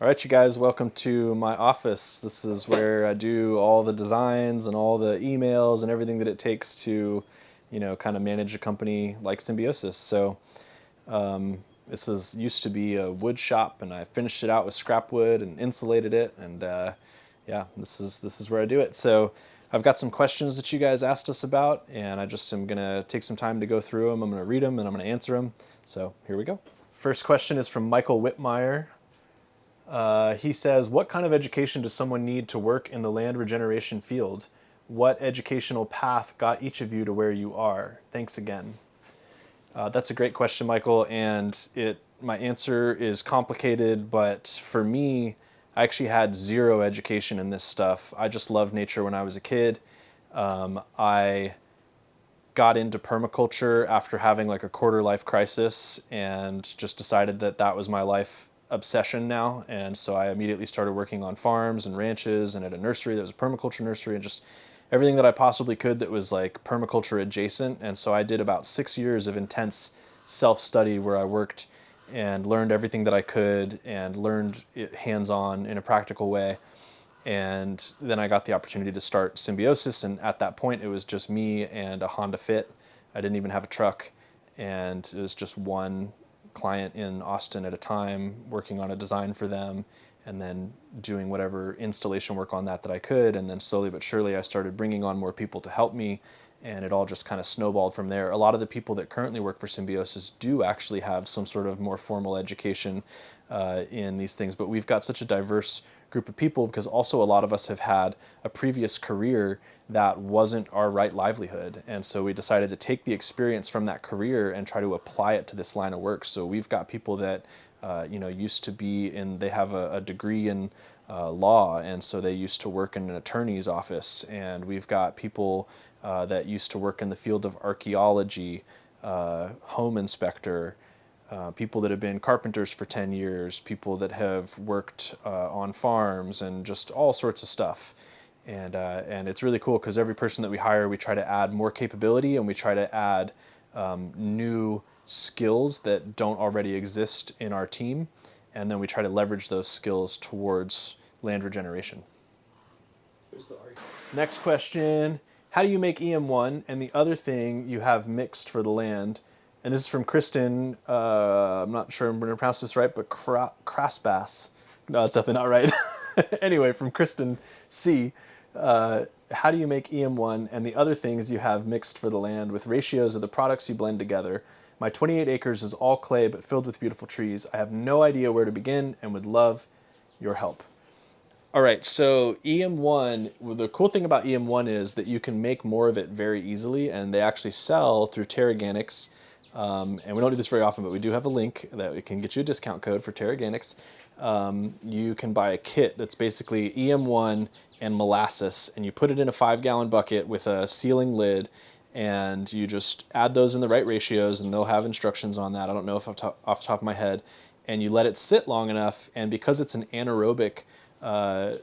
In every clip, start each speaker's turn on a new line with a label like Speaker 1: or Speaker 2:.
Speaker 1: All right, you guys, welcome to my office. This is where I do all the designs and all the emails and everything that it takes to, kind of manage a company like Symbiosis. This used to be a wood shop, and I finished it out with scrap wood and insulated it, and yeah, this is where I do it. So I've got some questions that you guys asked us about, and I just am gonna take some time to go through them. I'm gonna read them and I'm gonna answer them. So here we go. First question is from Michael Whitmire. He says, what kind of education does someone need to work in the land regeneration field? What educational path got each of you to where you are? Thanks again. That's a great question, Michael, and my answer is complicated, but for me, I actually had zero education in this stuff. I just loved nature when I was a kid. I got into permaculture after having like a quarter life crisis and just decided that that was my life obsession now. And so I immediately started working on farms and ranches and at a nursery that was a permaculture nursery, and just everything that I possibly could that was like permaculture adjacent. And so I did about 6 years of intense self-study where I worked and learned everything that I could and learned it hands-on in a practical way. And then I got the opportunity to start Symbiosis, and at that point it was just me and a Honda Fit. I didn't even have a truck, and it was just one client in Austin at a time, working on a design for them, and then doing whatever installation work on that I could. And then slowly but surely I started bringing on more people to help me, and it all just kind of snowballed from there. A lot of the people that currently work for Symbiosis do actually have some sort of more formal education in these things, but we've got such a diverse group of people because also a lot of us have had a previous career that wasn't our right livelihood, and so we decided to take the experience from that career and try to apply it to this line of work. So we've got people that used to be in, they have a degree in law, and so they used to work in an attorney's office, and we've got people that used to work in the field of archaeology, home inspector, people that have been carpenters for 10 years, people that have worked on farms, and just all sorts of stuff. And it's really cool because every person that we hire, we try to add more capability, and we try to add new skills that don't already exist in our team, and then we try to leverage those skills towards land regeneration. Next question, how do you make EM1 and the other thing you have mixed for the land? And this is from Kristen, I'm not sure I'm going to pronounce this right, but Crasbass. No, that's definitely not right. Anyway, from Kristen C. How do you make EM1 and the other things you have mixed for the land with ratios of the products you blend together? My 28 acres is all clay but filled with beautiful trees. I have no idea where to begin and would love your help. All right, so EM1, well, the cool thing about EM1 is that you can make more of it very easily, and they actually sell through Terraganics. And we don't do this very often, but we do have a link that we can get you a discount code for Terraganics. You can buy a kit that's basically EM1 and molasses, and you put it in a 5-gallon bucket with a sealing lid, and you just add those in the right ratios, and they'll have instructions on that. I don't know if off the top of my head. And you let it sit long enough, and because it's an anaerobic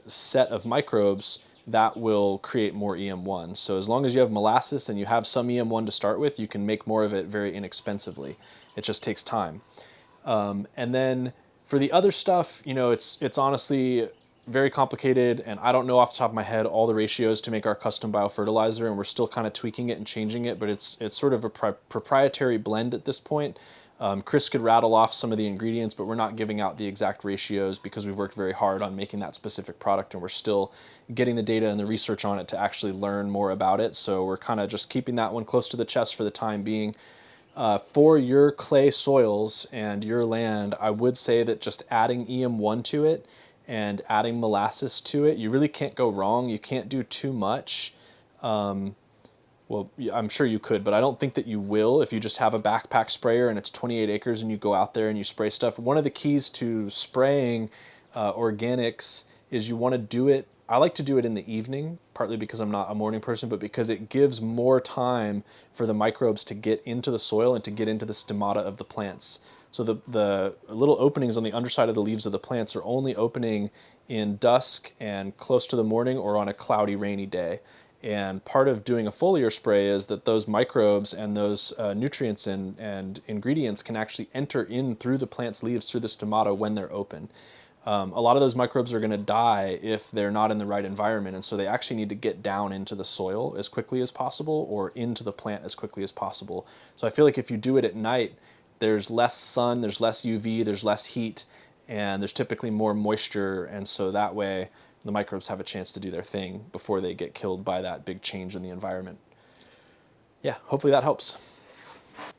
Speaker 1: set of microbes, that will create more EM1. So as long as you have molasses and you have some EM1 to start with, you can make more of it very inexpensively. It just takes time. And then for the other stuff, it's honestly very complicated, and I don't know off the top of my head all the ratios to make our custom biofertilizer, and we're still kind of tweaking it and changing it, but it's sort of a proprietary blend at this point. Chris could rattle off some of the ingredients, but we're not giving out the exact ratios because we've worked very hard on making that specific product, and we're still getting the data and the research on it to actually learn more about it. So we're kind of just keeping that one close to the chest for the time being. For your clay soils and your land, I would say that just adding EM1 to it and adding molasses to it, you really can't go wrong. You can't do too much. Well, I'm sure you could, but I don't think that you will if you just have a backpack sprayer and it's 28 acres and you go out there and you spray stuff. One of the keys to spraying organics is you want to do it, I like to do it in the evening, partly because I'm not a morning person, but because it gives more time for the microbes to get into the soil and to get into the stomata of the plants. So the little openings on the underside of the leaves of the plants are only opening in dusk and close to the morning or on a cloudy, rainy day. And part of doing a foliar spray is that those microbes and those nutrients and ingredients can actually enter in through the plant's leaves, through the stomata when they're open. A lot of those microbes are going to die if they're not in the right environment, and so they actually need to get down into the soil as quickly as possible or into the plant as quickly as possible. So I feel like if you do it at night, there's less sun, there's less UV, there's less heat, and there's typically more moisture, and so that way the microbes have a chance to do their thing before they get killed by that big change in the environment. Yeah, hopefully that helps.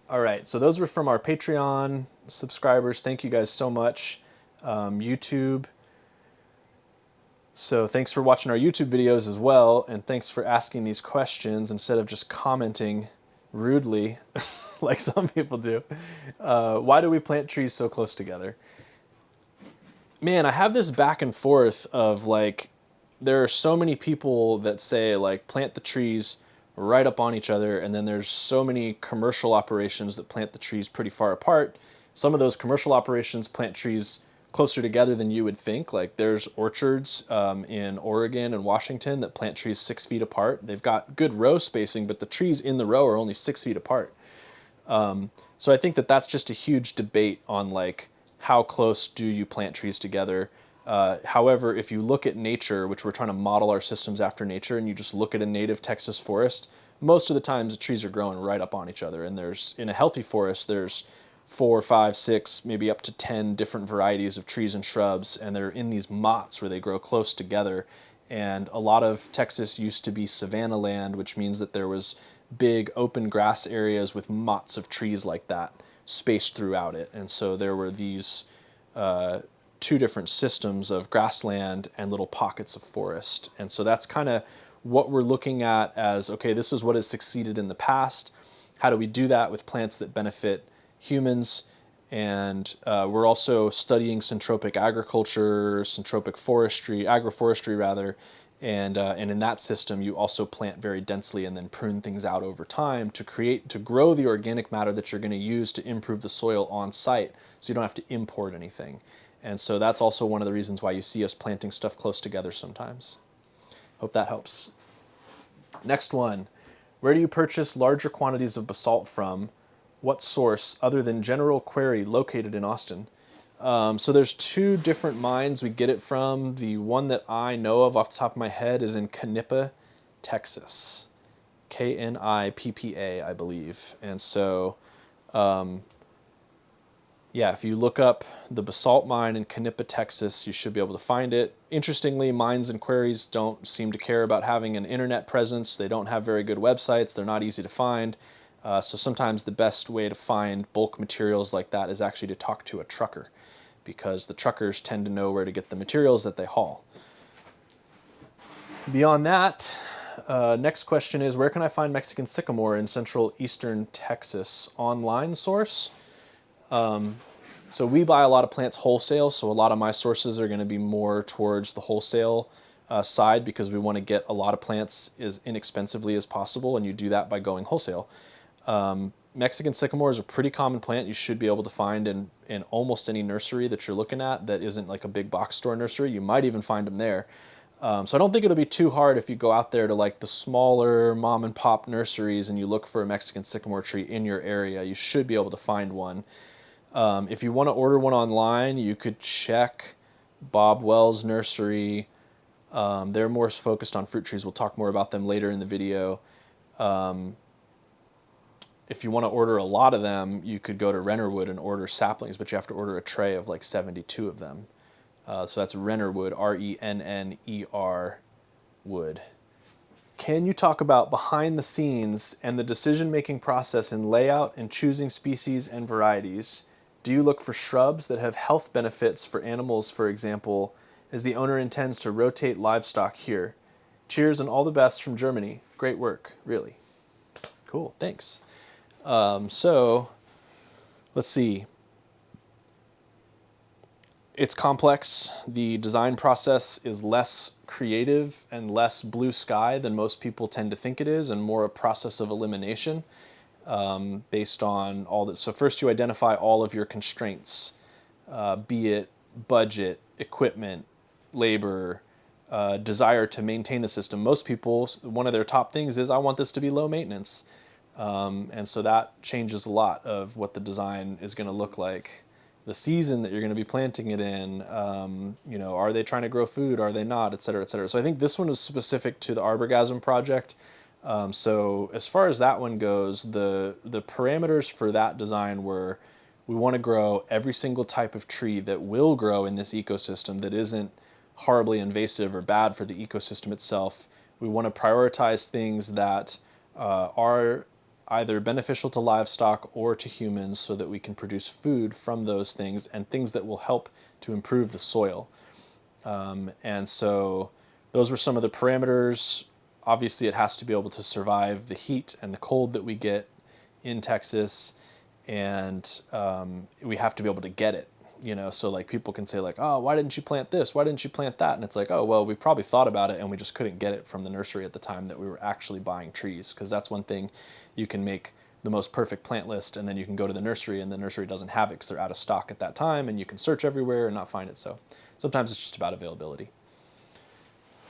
Speaker 1: All right, so those were from our Patreon subscribers. Thank you guys so much. YouTube. So thanks for watching our YouTube videos as well, and thanks for asking these questions instead of just commenting rudely like some people do. Why do we plant trees so close together? Man, I have this back and forth of like, there are so many people that say like plant the trees right up on each other, and then there's so many commercial operations that plant the trees pretty far apart. Some of those commercial operations plant trees closer together than you would think. Like there's orchards in Oregon and Washington that plant trees 6 feet apart. They've got good row spacing, but the trees in the row are only 6 feet apart. So I think that that's just a huge debate on like how close do you plant trees together. However, if you look at nature, which we're trying to model our systems after nature, and you just look at a native Texas forest, most of the times the trees are growing right up on each other. And there's, in a healthy forest, there's 4, 5, 6, maybe up to 10 different varieties of trees and shrubs, and they're in these mottes where they grow close together. And a lot of Texas used to be savanna land, which means that there was big open grass areas with mottes of trees like that spaced throughout it. And so there were these two different systems of grassland and little pockets of forest. And so that's kind of what we're looking at as, okay, this is what has succeeded in the past. How do we do that with plants that benefit humans? And we're also studying syntropic agriculture, syntropic forestry, agroforestry rather, and in that system you also plant very densely and then prune things out over time to grow the organic matter that you're going to use to improve the soil on site, so you don't have to import anything. And so that's also one of the reasons why you see us planting stuff close together sometimes. Hope that helps. Next one, where do you purchase larger quantities of basalt from? What source other than General Quarry located in Austin? So there's 2 different mines we get it from. The one that I know of off the top of my head is in Knippa, Texas. Knippa, I believe. And so, yeah, if you look up the basalt mine in Knippa, Texas, you should be able to find it. Interestingly, mines and quarries don't seem to care about having an internet presence. They don't have very good websites. They're not easy to find. So sometimes the best way to find bulk materials like that is actually to talk to a trucker, because the truckers tend to know where to get the materials that they haul. Beyond that, next question is, where can I find Mexican sycamore in central eastern Texas? Online source? So we buy a lot of plants wholesale, so a lot of my sources are going to be more towards the wholesale side, because we want to get a lot of plants as inexpensively as possible, and you do that by going wholesale. Mexican sycamore is a pretty common plant. You should be able to find in almost any nursery that you're looking at that isn't like a big box store nursery. You might even find them there. So I don't think it'll be too hard if you go out there to like the smaller mom and pop nurseries and you look for a Mexican sycamore tree in your area. You should be able to find one. If you want to order one online, you could check Bob Wells Nursery. They're more focused on fruit trees. We'll talk more about them later in the video. If you want to order a lot of them, you could go to Rennerwood and order saplings, but you have to order a tray of like 72 of them. So that's Rennerwood, R-E-N-N-E-R wood. Can you talk about behind the scenes and the decision-making process in layout and choosing species and varieties? Do you look for shrubs that have health benefits for animals, for example, as the owner intends to rotate livestock here? Cheers and all the best from Germany. Great work, really. Cool, thanks. So, let's see. It's complex. The design process is less creative and less blue sky than most people tend to think it is, and more a process of elimination based on all that. So first you identify all of your constraints, be it budget, equipment, labor, desire to maintain the system. Most people, one of their top things is, I want this to be low maintenance. And so that changes a lot of what the design is going to look like. the season that you're going to be planting it in, are they trying to grow food, are they not, et cetera, et cetera. So I think this one is specific to the Arborgasm project. So as far as that one goes, the parameters for that design were, we want to grow every single type of tree that will grow in this ecosystem that isn't horribly invasive or bad for the ecosystem itself. We want to prioritize things that are either beneficial to livestock or to humans so that we can produce food from those things, and things that will help to improve the soil. And so those were some of the parameters. Obviously, it has to be able to survive the heat and the cold that we get in Texas, and we have to be able to get it. So like people can say like, oh, why didn't you plant this? Why didn't you plant that? And it's like, oh, well, we probably thought about it and we just couldn't get it from the nursery at the time that we were actually buying trees. Because that's one thing, you can make the most perfect plant list and then you can go to the nursery and the nursery doesn't have it because they're out of stock at that time, and you can search everywhere and not find it. So sometimes it's just about availability.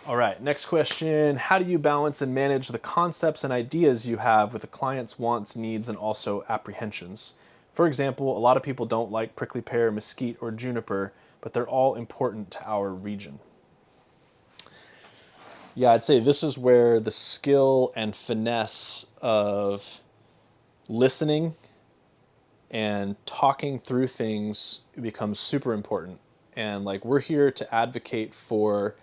Speaker 1: All right, next question. How do you balance and manage the concepts and ideas you have with the client's wants, needs, and also apprehensions? For example, a lot of people don't like prickly pear, mesquite, or juniper, but they're all important to our region. Yeah, I'd say this is where the skill and finesse of listening and talking through things becomes super important. And like, we're here to advocate for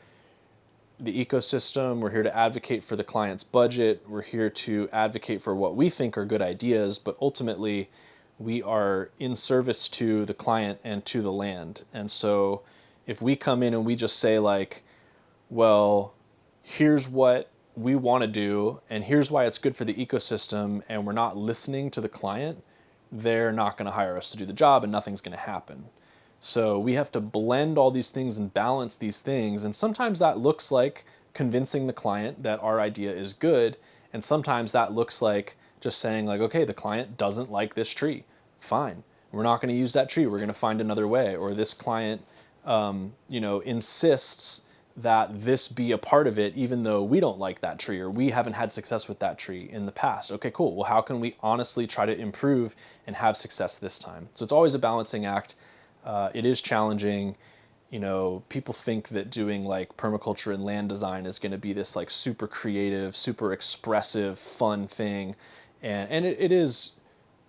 Speaker 1: the ecosystem, we're here to advocate for the client's budget, we're here to advocate for what we think are good ideas, but ultimately we are in service to the client and to the land. And so if we come in and we just say like, well, here's what we want to do and here's why it's good for the ecosystem, and we're not listening to the client, they're not going to hire us to do the job and nothing's going to happen. So we have to blend all these things and balance these things. And sometimes that looks like convincing the client that our idea is good. And sometimes that looks like just saying like, okay, the client doesn't like this tree. Fine. We're not going to use that tree. We're going to find another way. Or this client, insists that this be a part of it, even though we don't like that tree or we haven't had success with that tree in the past. Okay, cool. Well, how can we honestly try to improve and have success this time? So it's always a balancing act. It is challenging. People think that doing like permaculture and land design is going to be this like super creative, super expressive, fun thing. And it is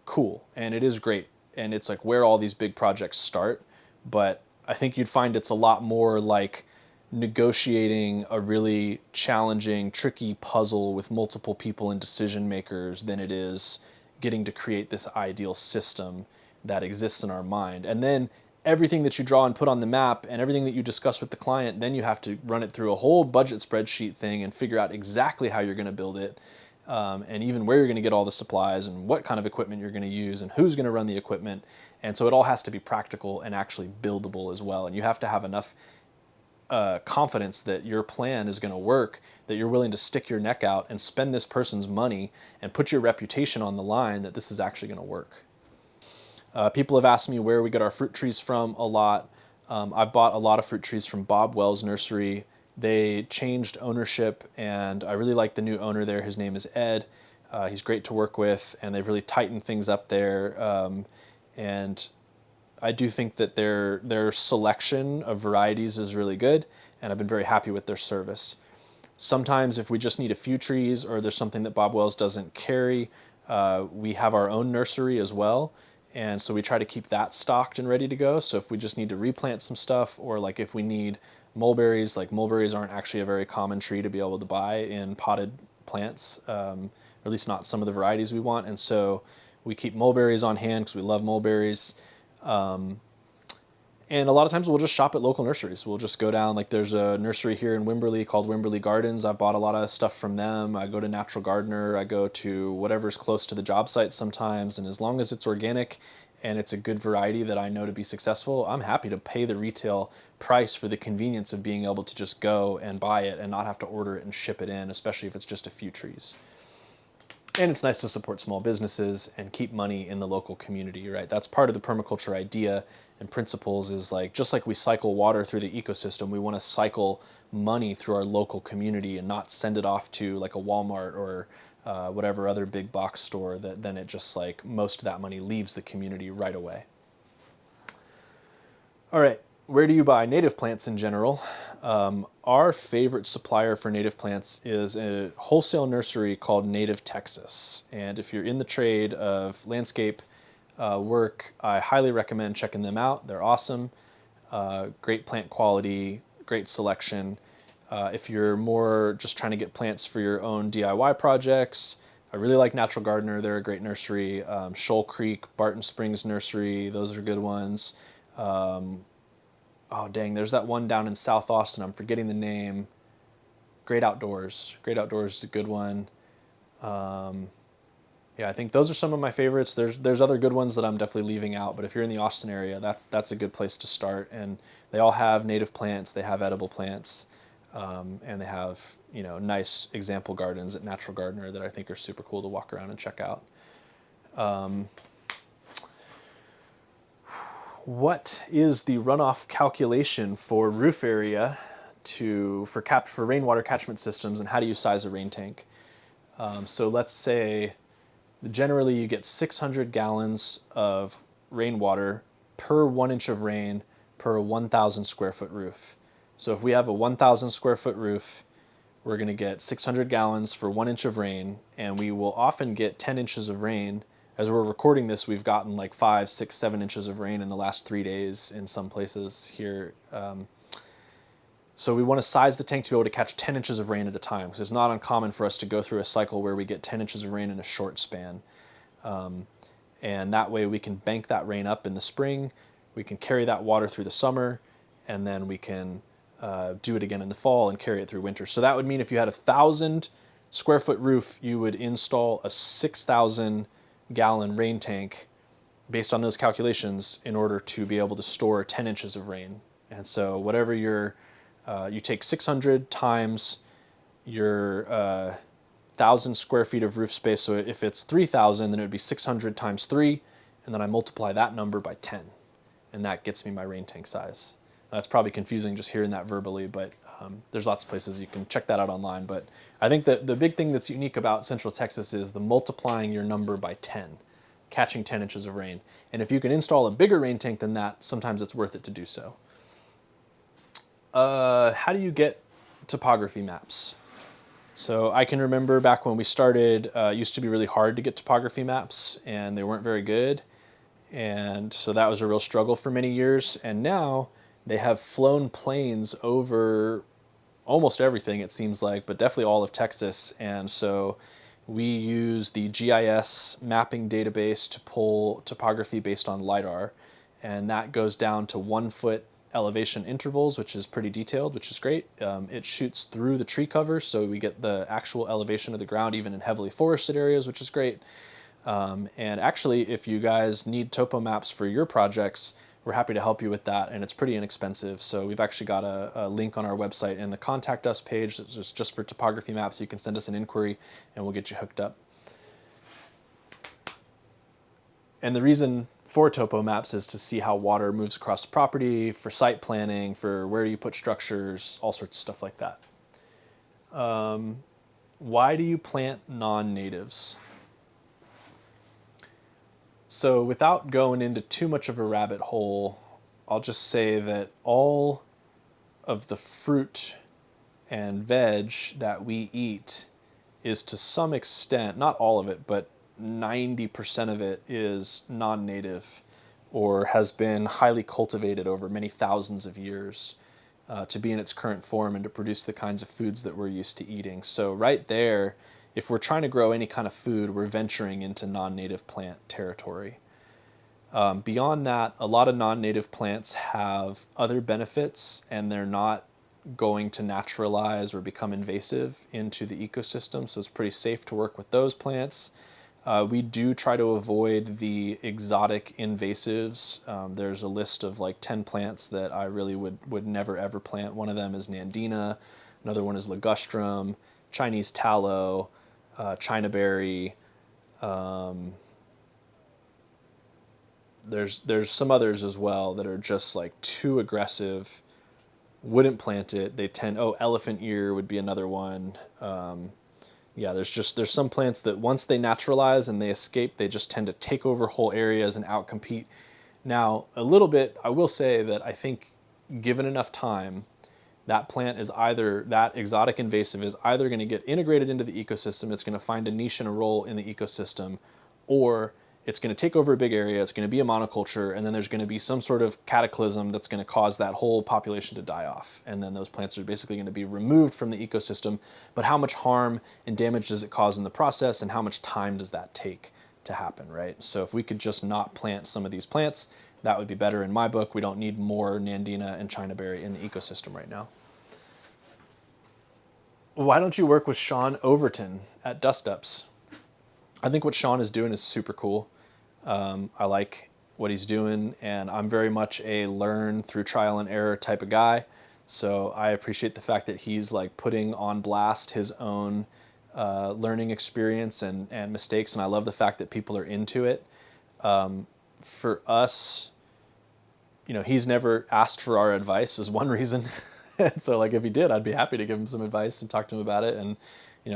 Speaker 1: cool and it is great. And it's like where all these big projects start. But I think you'd find it's a lot more like negotiating a really challenging, tricky puzzle with multiple people and decision makers than it is getting to create this ideal system that exists in our mind. And then everything that you draw and put on the map and everything that you discuss with the client, then you have to run it through a whole budget spreadsheet thing and figure out exactly how you're going to build it, and even where you're going to get all the supplies and what kind of equipment you're going to use and who's going to run the equipment. And so it all has to be practical and actually buildable as well. And you have to have enough confidence that your plan is going to work, that you're willing to stick your neck out and spend this person's money and put your reputation on the line that this is actually going to work. People have asked me where we get our fruit trees from a lot. I've bought a lot of fruit trees from Bob Wells Nursery. They changed ownership, and I really like the new owner there. His name is Ed. He's great to work with, and they've really tightened things up there. And I do think that their selection of varieties is really good, and I've been very happy with their service. Sometimes if we just need a few trees or there's something that Bob Wells doesn't carry, we have our own nursery as well. And so we try to keep that stocked and ready to go. So if we just need to replant some stuff, or like if we need mulberries, like mulberries aren't actually a very common tree to be able to buy in potted plants, or at least not some of the varieties we want. And so we keep mulberries on hand because we love mulberries. And a lot of times we'll just shop at local nurseries. We'll just go down, like there's a nursery here in Wimberley called Wimberley Gardens. I've bought a lot of stuff from them. I go to Natural Gardener. I go to whatever's close to the job site sometimes. And as long as it's organic and it's a good variety that I know to be successful, I'm happy to pay the retail price for the convenience of being able to just go and buy it and not have to order it and ship it in, especially if it's just a few trees. And it's nice to support small businesses and keep money in the local community, right? That's part of the permaculture idea and principles, is like, just like we cycle water through the ecosystem, we want to cycle money through our local community and not send it off to like a Walmart or whatever other big box store that then it just like most of that money leaves the community right away. All right, where do you buy native plants in general? Our favorite supplier for native plants is a wholesale nursery called Native Texas. And if you're in the trade of landscape work, I highly recommend checking them out. They're awesome, great plant quality, great selection. If you're more just trying to get plants for your own DIY projects, I really like Natural Gardener. They're a great nursery. Shoal Creek, Barton Springs Nursery, those are good ones. Oh dang, there's that one down in South Austin. I'm forgetting the name. Great Outdoors. Great Outdoors is a good one. Yeah, I think those are some of my favorites. There's other good ones that I'm definitely leaving out, but if you're in the Austin area, that's a good place to start. And they all have native plants, they have edible plants, and they have nice example gardens at Natural Gardener that I think are super cool to walk around and check out. What is the runoff calculation for roof area for rainwater catchment systems, and how do you size a rain tank? So let's say generally you get 600 gallons of rainwater per 1 inch of rain per 1,000 square foot roof. So if we have a 1,000 square foot roof, we're going to get 600 gallons for 1 inch of rain, and we will often get 10 inches of rain. As we're recording this, we've gotten like 5, 6, 7 inches of rain in the last 3 days in some places here. So we want to size the tank to be able to catch 10 inches of rain at a time, because it's not uncommon for us to go through a cycle where we get 10 inches of rain in a short span. And that way we can bank that rain up in the spring, we can carry that water through the summer, and then we can do it again in the fall and carry it through winter. So that would mean if you had a 1,000 square foot roof, you would install a 6,000 gallon rain tank based on those calculations in order to be able to store 10 inches of rain. And so whatever you take 600 times your 1,000 square feet of roof space. So if it's 3,000, then it would be 600 times 3, and then I multiply that number by 10, and that gets me my rain tank size. That's probably confusing just hearing that verbally, but there's lots of places you can check that out online. But I think that the big thing that's unique about Central Texas is the multiplying your number by 10, catching 10 inches of rain. And if you can install a bigger rain tank than that, sometimes it's worth it to do so. How do you get topography maps? So I can remember back when we started, it used to be really hard to get topography maps, and they weren't very good. And so that was a real struggle for many years. And now they have flown planes over almost everything, it seems like, but definitely all of Texas. And so we use the GIS mapping database to pull topography based on LiDAR. And that goes down to 1 foot elevation intervals, which is pretty detailed, which is great. It shoots through the tree cover, so we get the actual elevation of the ground even in heavily forested areas, which is great. And actually, if you guys need topo maps for your projects, we're happy to help you with that, and it's pretty inexpensive. So we've actually got a link on our website in the Contact Us page that's just for topography maps. You can send us an inquiry, and we'll get you hooked up. And the reason for topo maps is to see how water moves across the property, for site planning, for where do you put structures, all sorts of stuff like that. Why do you plant non-natives? So without going into too much of a rabbit hole, I'll just say that all of the fruit and veg that we eat is to some extent, not all of it, but 90% of it is non-native or has been highly cultivated over many thousands of years to be in its current form and to produce the kinds of foods that we're used to eating. So right there, if we're trying to grow any kind of food, we're venturing into non-native plant territory. Beyond that, a lot of non-native plants have other benefits, and they're not going to naturalize or become invasive into the ecosystem, so it's pretty safe to work with those plants. We do try to avoid the exotic invasives. There's a list of like 10 plants that I really would never ever plant. One of them is Nandina, another one is ligustrum, Chinese tallow, Chinaberry. There's some others as well that are just like too aggressive. Wouldn't plant it. They tend, elephant ear would be another one. Yeah, there's some plants that once they naturalize and they escape, they just tend to take over whole areas and outcompete Now, a little bit, I will say that I think given enough time, that plant is either, that exotic invasive is either going to get integrated into the ecosystem, it's going to find a niche and a role in the ecosystem, or it's going to take over a big area, it's going to be a monoculture, and then there's going to be some sort of cataclysm that's going to cause that whole population to die off. And then those plants are basically going to be removed from the ecosystem. But how much harm and damage does it cause in the process, and how much time does that take to happen, right? So if we could just not plant some of these plants, that would be better in my book. We don't need more Nandina and Chinaberry in the ecosystem right now. Why don't you work with Sean Overton at Dustups? I think what Sean is doing is super cool. I like what he's doing, and I'm very much a learn through trial and error type of guy. So I appreciate the fact that he's like putting on blast his own learning experience and mistakes, and I love the fact that people are into it. For us, he's never asked for our advice is one reason. So like if he did, I'd be happy to give him some advice and talk to him about it and,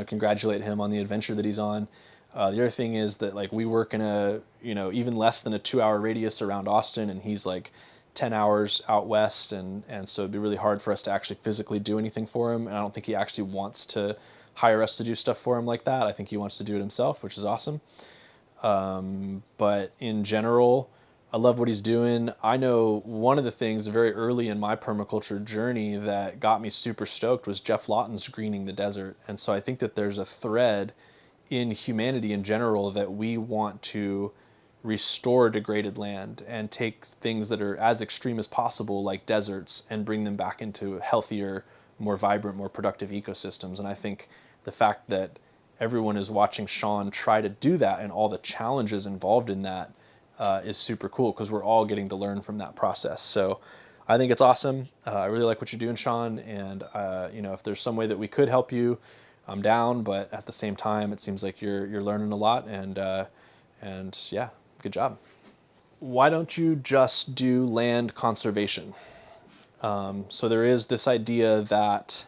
Speaker 1: congratulate him on the adventure that he's on. The other thing is that like we work in a, even less than a 2-hour radius around Austin, and he's like 10 hours out west. And so it'd be really hard for us to actually physically do anything for him. And I don't think he actually wants to hire us to do stuff for him like that. I think he wants to do it himself, which is awesome. But in general, I love what he's doing. I know one of the things very early in my permaculture journey that got me super stoked was Jeff Lawton's Greening the Desert. And so I think that there's a thread in humanity in general that we want to restore degraded land and take things that are as extreme as possible, like deserts, and bring them back into healthier, more vibrant, more productive ecosystems. And I think the fact that everyone is watching Sean try to do that and all the challenges involved in that is super cool, because we're all getting to learn from that process. So I think it's awesome. I really like what you're doing, Sean. And if there's some way that we could help you, I'm down. But at the same time, it seems like you're learning a lot. And yeah, good job. Why don't you just do land conservation? So there is this idea that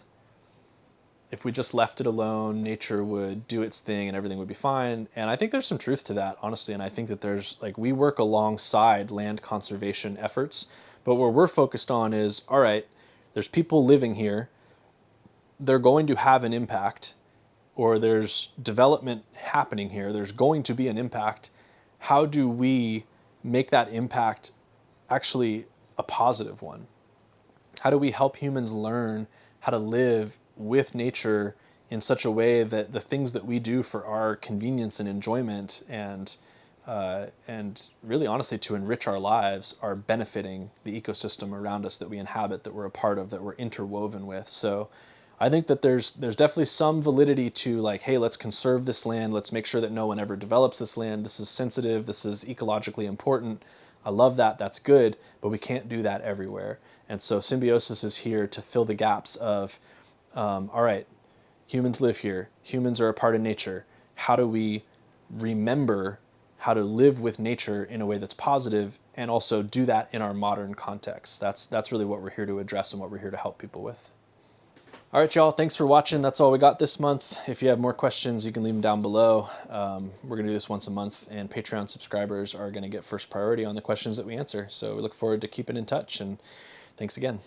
Speaker 1: if we just left it alone, nature would do its thing and everything would be fine. And I think there's some truth to that, honestly. And I think that we work alongside land conservation efforts, but what we're focused on is, all right, there's people living here, they're going to have an impact, or there's development happening here, there's going to be an impact. How do we make that impact actually a positive one? How do we help humans learn how to live with nature in such a way that the things that we do for our convenience and enjoyment and really honestly to enrich our lives are benefiting the ecosystem around us that we inhabit, that we're a part of, that we're interwoven with? So I think that there's definitely some validity to like, hey, let's conserve this land, let's make sure that no one ever develops this land, this is sensitive, this is ecologically important. I love that, that's good, but we can't do that everywhere. And so Symbiosis is here to fill the gaps of, all right, humans live here, humans are a part of nature. How do we remember how to live with nature in a way that's positive, and also do that in our modern context? That's really what we're here to address and what we're here to help people with. All right, y'all, thanks for watching. That's all we got this month. If you have more questions, you can leave them down below. We're going to do this once a month, and Patreon subscribers are going to get first priority on the questions that we answer. So we look forward to keeping in touch, and thanks again.